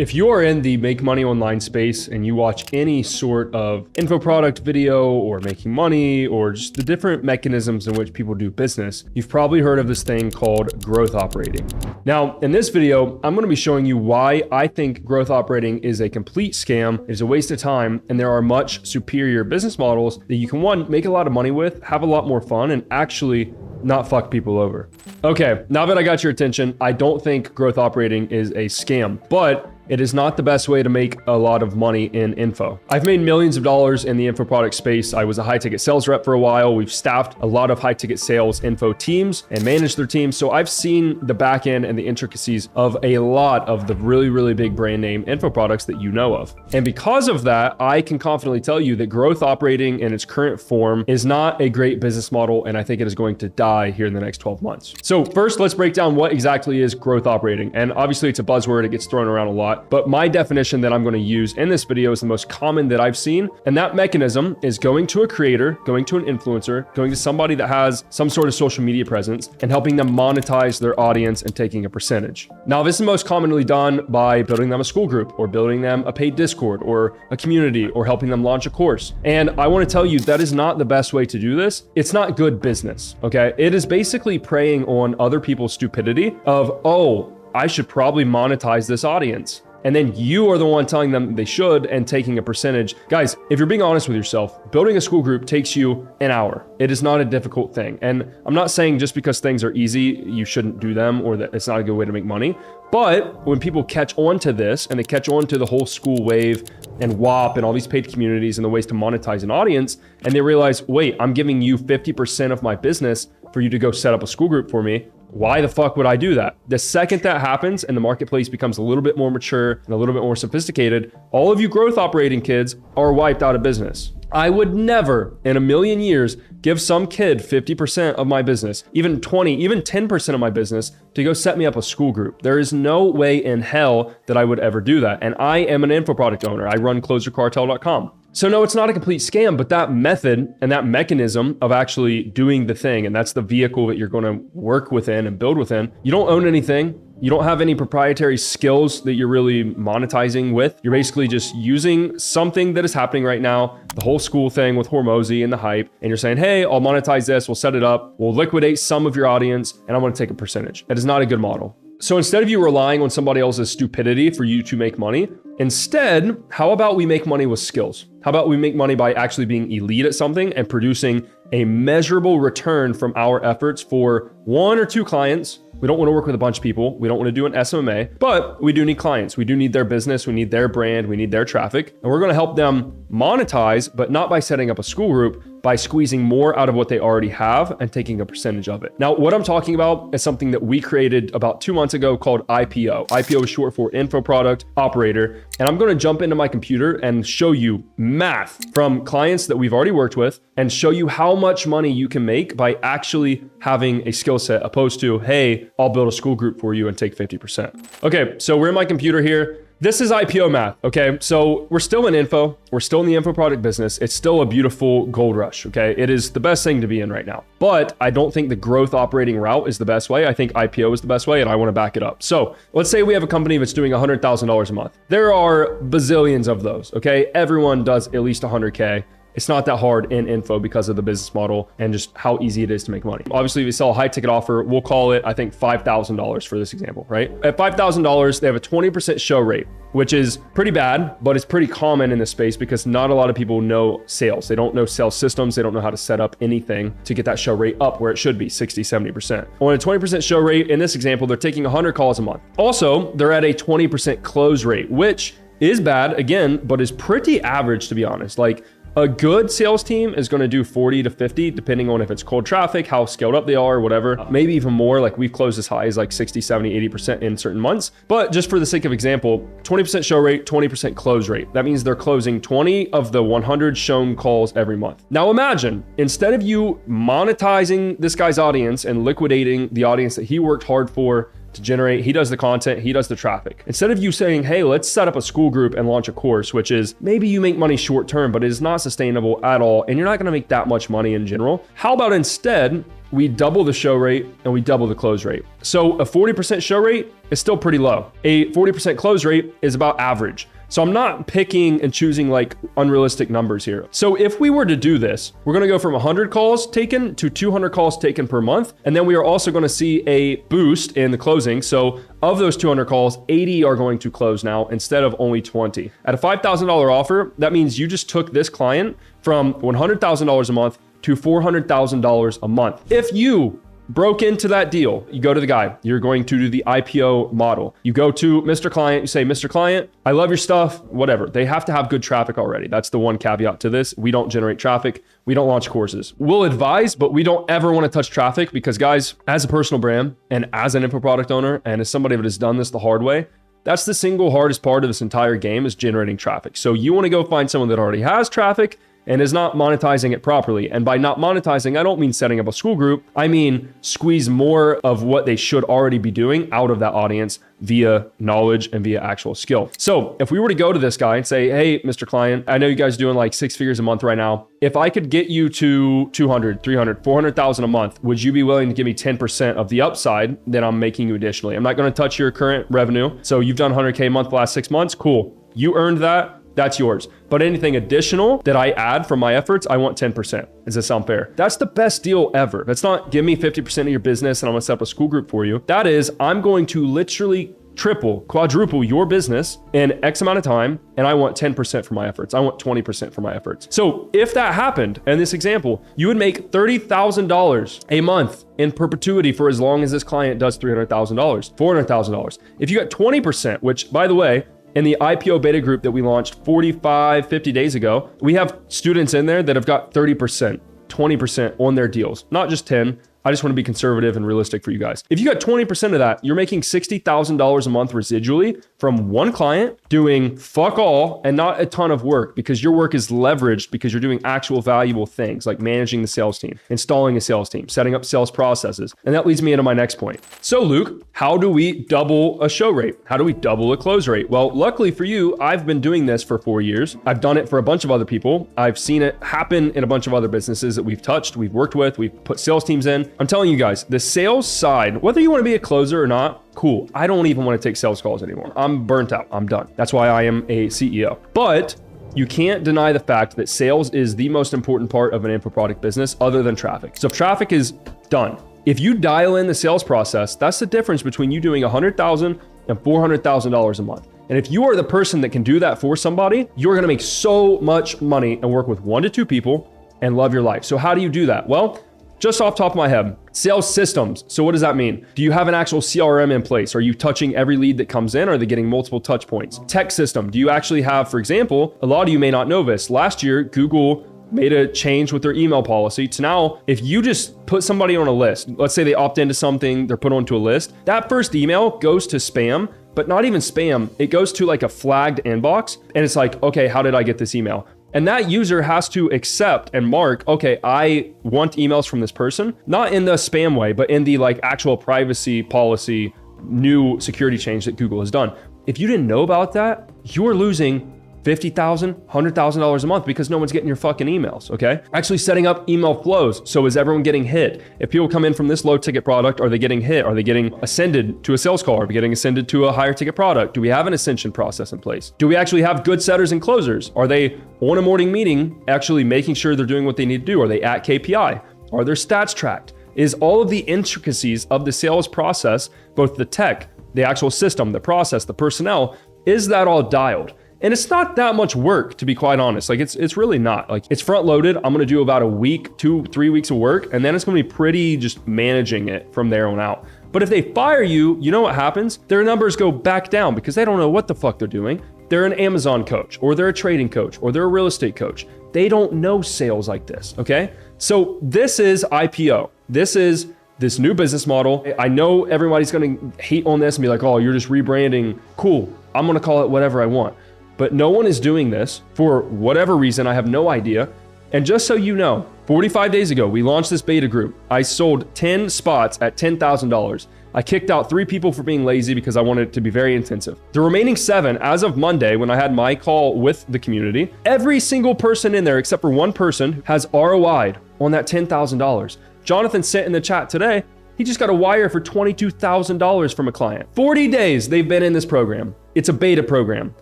If you are in the make money online space and you watch any sort of info product video or making money or just the different mechanisms in which people do business, you've probably heard of this thing called growth operating. Now, in this video, I'm going to be showing you why I think growth operating is a complete scam, it is a waste of time, and there are much superior business models that you can, one, make a lot of money with, have a lot more fun, and actually not fuck people over. Okay, now that I got your attention, I don't think growth operating is a scam, but it is not the best way to make a lot of money in info. I've made millions of dollars in the info product space. I was a high ticket sales rep for a while. We've staffed a lot of high ticket sales info teams and managed their teams. So I've seen the back end and the intricacies of a lot of the really, really big brand name info products that you know of. And because of that, I can confidently tell you that growth operating in its current form is not a great business model. And I think it is going to die here in the next 12 months. So first, let's break down what exactly is growth operating. And obviously it's a buzzword. It gets thrown around a lot. But my definition that I'm going to use in this video is the most common that I've seen. And that mechanism is going to a creator, going to an influencer, going to somebody that has some sort of social media presence and helping them monetize their audience and taking a percentage. Now, this is most commonly done by building them a school group or building them a paid Discord or a community or helping them launch a course. And I want to tell you that is not the best way to do this. It's not good business. Okay. It is basically preying on other people's stupidity of, oh, I should probably monetize this audience. And then you are the one telling them they should and taking a percentage. Guys, if you're being honest with yourself, building a school group takes you an hour. It is not a difficult thing. And I'm not saying just because things are easy, you shouldn't do them or that it's not a good way to make money. But when people catch on to this and they catch on to the whole school wave and WAP and all these paid communities and the ways to monetize an audience, and they realize, wait, I'm giving you 50% of my business for you to go set up a school group for me. Why the fuck would I do that? The second that happens and the marketplace becomes a little bit more mature and a little bit more sophisticated, all of you growth operating kids are wiped out of business. I would never in a million years give some kid 50% of my business, even 20, even 10% of my business to go set me up a school group. There is no way in hell that I would ever do that. And I am an info product owner. I run closercartel.com. So no, it's not a complete scam, but that method and that mechanism of actually doing the thing, and that's the vehicle that you're going to work within and build within. You don't own anything. You don't have any proprietary skills that you're really monetizing with. You're basically just using something that is happening right now, the whole school thing with Hormozy and the hype, and you're saying, hey, I'll monetize this, we'll set it up, we'll liquidate some of your audience, and I'm going to take a percentage. That is not a good model. So instead of you relying on somebody else's stupidity for you to make money, instead, how about we make money with skills? How about we make money by actually being elite at something and producing a measurable return from our efforts for one or two clients? We don't want to work with a bunch of people. We don't want to do an SMA, but we do need clients. We do need their business. We need their brand. We need their traffic. And we're going to help them monetize, but not by setting up a school group, by squeezing more out of what they already have and taking a percentage of it. Now, what I'm talking about is something that we created about 2 months ago called IPO. IPO is short for Info Product Operator. And I'm going to jump into my computer and show you math from clients that we've already worked with and show you how much money you can make by actually having a skill set opposed to, hey, I'll build a school group for you and take 50%. Okay, so we're in my computer here. This is IPO Math, okay? So we're still in info. We're still in the info product business. It's still a beautiful gold rush, okay? It is the best thing to be in right now. But I don't think the growth operating route is the best way. I think IPO is the best way, and I want to back it up. So let's say we have a company that's doing $100,000 a month. There are bazillions of those, okay? Everyone does at least 100K. It's not that hard in info because of the business model and just how easy it is to make money. Obviously, if you sell a high ticket offer, we'll call it, I think, $5,000 for this example, right? At $5,000, they have a 20% show rate, which is pretty bad, but it's pretty common in this space because not a lot of people know sales. They don't know sales systems. They don't know how to set up anything to get that show rate up where it should be 60, 70%. On a 20% show rate, in this example, they're taking 100 calls a month. Also, they're at a 20% close rate, which is bad again, but is pretty average, to be honest. Like, a good sales team is going to do 40 to 50, depending on if it's cold traffic, how scaled up they are, whatever. Maybe even more, like we've closed as high as like 60, 70, 80% in certain months. But just for the sake of example, 20% show rate, 20% close rate. That means they're closing 20 of the 100 shown calls every month. Now imagine, instead of you monetizing this guy's audience and liquidating the audience that he worked hard for to generate, he does the content, he does the traffic. Instead of you saying, hey, let's set up a school group and launch a course, which is maybe you make money short term, but it is not sustainable at all. And you're not gonna make that much money in general. How about instead we double the show rate and we double the close rate. So a 40% show rate is still pretty low. A 40% close rate is about average. So I'm not picking and choosing like unrealistic numbers here. So if we were to do this, we're going to go from 100 calls taken to 200 calls taken per month. And then we are also going to see a boost in the closing. So of those 200 calls, 80 are going to close now instead of only 20. At a $5,000 offer, that means you just took this client from $100,000 a month to $400,000 a month. If you broke into that deal, you go to the guy, you're going to do the IPO model. You go to Mr. Client, you say, Mr. Client, I love your stuff, whatever. They have to have good traffic already. That's the one caveat to this. We don't generate traffic. We don't launch courses. We'll advise, but we don't ever want to touch traffic because guys, as a personal brand and as an info product owner, and as somebody that has done this the hard way, that's the single hardest part of this entire game is generating traffic. So you want to go find someone that already has traffic and is not monetizing it properly. And by not monetizing, I don't mean setting up a school group. I mean, squeeze more of what they should already be doing out of that audience via knowledge and via actual skill. So if we were to go to this guy and say, hey, Mr. Client, I know you guys are doing like 6 figures a month right now. If I could get you to 200, 300, 400,000 a month, would you be willing to give me 10% of the upside that I'm making you additionally? I'm not going to touch your current revenue. So you've done 100K a month the last 6 months. Cool. You earned that. That's yours. But anything additional that I add from my efforts, I want 10%. Does that sound fair? That's the best deal ever. That's not give me 50% of your business and I'm gonna set up a school group for you. That is, I'm going to literally triple, quadruple your business in X amount of time, and I want 10% for my efforts. I want 20% for my efforts. So if that happened, in this example, you would make $30,000 a month in perpetuity for as long as this client does $300,000, $400,000. If you got 20%, which by the way, in the IPO beta group that we launched 45, 50 days ago, we have students in there that have got 30%, 20% on their deals, not just 10. I just want to be conservative and realistic for you guys. If you got 20% of that, you're making $60,000 a month residually from one client doing fuck all and not a ton of work because your work is leveraged because you're doing actual valuable things like managing the sales team, installing a sales team, setting up sales processes. And that leads me into my next point. So Luke, how do we double a show rate? How do we double a close rate? Well, luckily for you, I've been doing this for 4 years. I've done it for a bunch of other people. I've seen it happen in a bunch of other businesses that we've touched, we've worked with, we've put sales teams in. I'm telling you guys, the sales side, whether you want to be a closer or not, cool. I don't even want to take sales calls anymore. I'm burnt out. I'm done. That's why I am a CEO. But you can't deny the fact that sales is the most important part of an info product business other than traffic. So if traffic is done, if you dial in the sales process, that's the difference between you doing $100,000 and $400,000 a month. And if you are the person that can do that for somebody, you're going to make so much money and work with 1 to 2 people and love your life. So how do you do that? Well, just off the top of my head, sales systems. So what does that mean? Do you have an actual CRM in place? Are you touching every lead that comes in? Are they getting multiple touch points? Tech system. Do you actually have, for example, a lot of you may not know this. Last year, Google made a change with their email policy to now, if you just put somebody on a list, let's say they opt into something, they're put onto a list, that first email goes to spam, but not even spam. It goes to like a flagged inbox. And it's like, okay, how did I get this email? And that user has to accept and mark, okay, I want emails from this person, not in the spam way, but in the like actual privacy policy, new security change that Google has done. If you didn't know about that, you're losing $50,000, $100,000 a month because no one's getting your fucking emails, okay? Actually setting up email flows. So is everyone getting hit? If people come in from this low ticket product, are they getting hit? Are they getting ascended to a sales call? Are we getting ascended to a higher ticket product? Do we have an ascension process in place? Do we actually have good setters and closers? Are they on a morning meeting actually making sure they're doing what they need to do? Are they at KPI? Are their stats tracked? Is all of the intricacies of the sales process, both the tech, the actual system, the process, the personnel, is that all dialed? And it's not that much work, to be quite honest. Like it's really not. Like it's front loaded. I'm gonna do about a week, 2-3 weeks of work, and then it's gonna be pretty just managing it from there on out. But if they fire you, you know what happens? Their numbers go back down because they don't know what the fuck they're doing. They're an Amazon coach, or they're a trading coach, or they're a real estate coach. They don't know sales like this, okay? So this is IPO. This is this new business model. I know everybody's gonna hate on this and be like, oh, you're just rebranding. Cool, I'm gonna call it whatever I want. But no one is doing this for whatever reason. I have no idea. And just so you know, 45 days ago, we launched this beta group. I sold 10 spots at $10,000. I kicked out 3 people for being lazy because I wanted it to be very intensive. The remaining 7, as of Monday, when I had my call with the community, every single person in there, except for one person, has ROI'd on that $10,000. Jonathan sent in the chat today, he just got a wire for $22,000 from a client. 40 days they've been in this program. It's a beta program.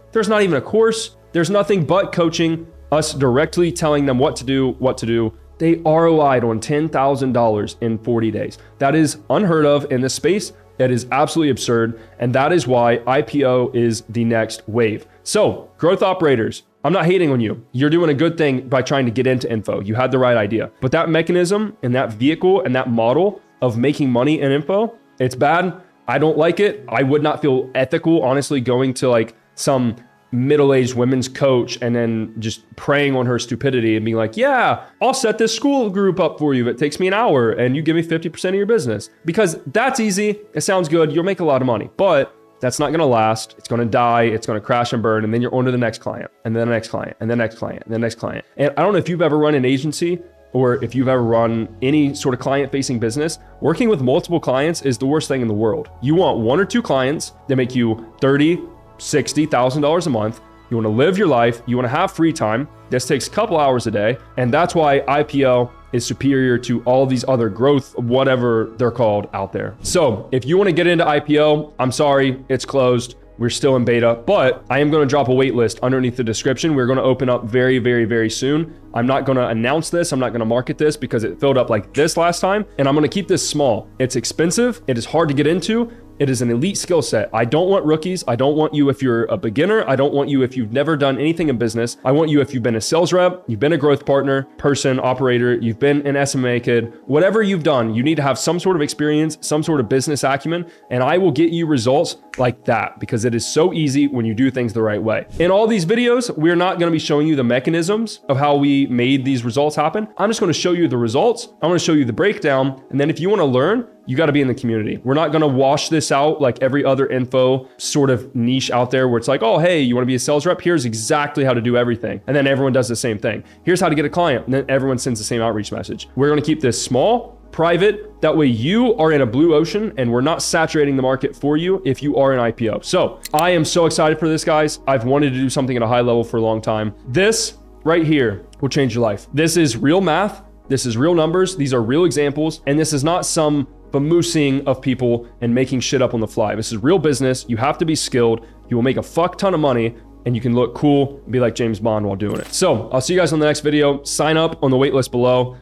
There's not even a course. There's nothing but coaching, us directly telling them what to do. They ROI'd on $10,000 in 40 days. That is unheard of in this space. That is absolutely absurd. And that is why IPO is the next wave. So growth operators, I'm not hating on you. You're doing a good thing by trying to get into info. You had the right idea. But that mechanism and that vehicle and that model of making money in info, it's bad. I don't like it. I would not feel ethical, honestly, going to like some middle-aged women's coach and then just preying on her stupidity and being like, yeah, I'll set this school group up for you. It takes me an hour and you give me 50% of your business. Because that's easy. It sounds good. You'll make a lot of money, but that's not going to last. It's going to die. It's going to crash and burn. And then you're on to the next client and then the next client and the next client and the next client. And I don't know if you've ever run an agency or if you've ever run any sort of client-facing business, working with multiple clients is the worst thing in the world. You want one or two clients that make you $30,000, $60,000 a month. You want to live your life. You want to have free time. This takes a couple hours a day. And that's why IPO is superior to all these other growth, whatever they're called out there. So if you want to get into IPO, I'm sorry, it's closed. We're still in beta, but I am going to drop a wait list underneath the description. We're going to open up very, very, very soon. I'm not going to announce this. I'm not going to market this because it filled up like this last time. And I'm going to keep this small. It's expensive. It is hard to get into. It is an elite skill set. I don't want rookies. I don't want you if you're a beginner. I don't want you if you've never done anything in business. I want you if you've been a sales rep, you've been a growth partner, person, operator, you've been an SMA kid, whatever you've done, you need to have some sort of experience, some sort of business acumen, and I will get you results like that because it is so easy when you do things the right way. In all these videos, we're not going to be showing you the mechanisms of how we made these results happen. I'm just going to show you the results. I'm going to show you the breakdown. And then if you want to learn, you got to be in the community. We're not going to wash this out like every other info sort of niche out there where it's like, oh, hey, you want to be a sales rep? Here's exactly how to do everything. And then everyone does the same thing. Here's how to get a client. And then everyone sends the same outreach message. We're going to keep this small, private. That way you are in a blue ocean and we're not saturating the market for you if you are an IPO. So I am so excited for this, guys. I've wanted to do something at a high level for a long time. This right here will change your life. This is real math. This is real numbers. These are real examples. And this is not some vamoosing of people and making shit up on the fly. This is real business. You have to be skilled. You will make a fuck ton of money and you can look cool and be like James Bond while doing it. So I'll see you guys on the next video. Sign up on the waitlist below.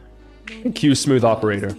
Cue Smooth Operator.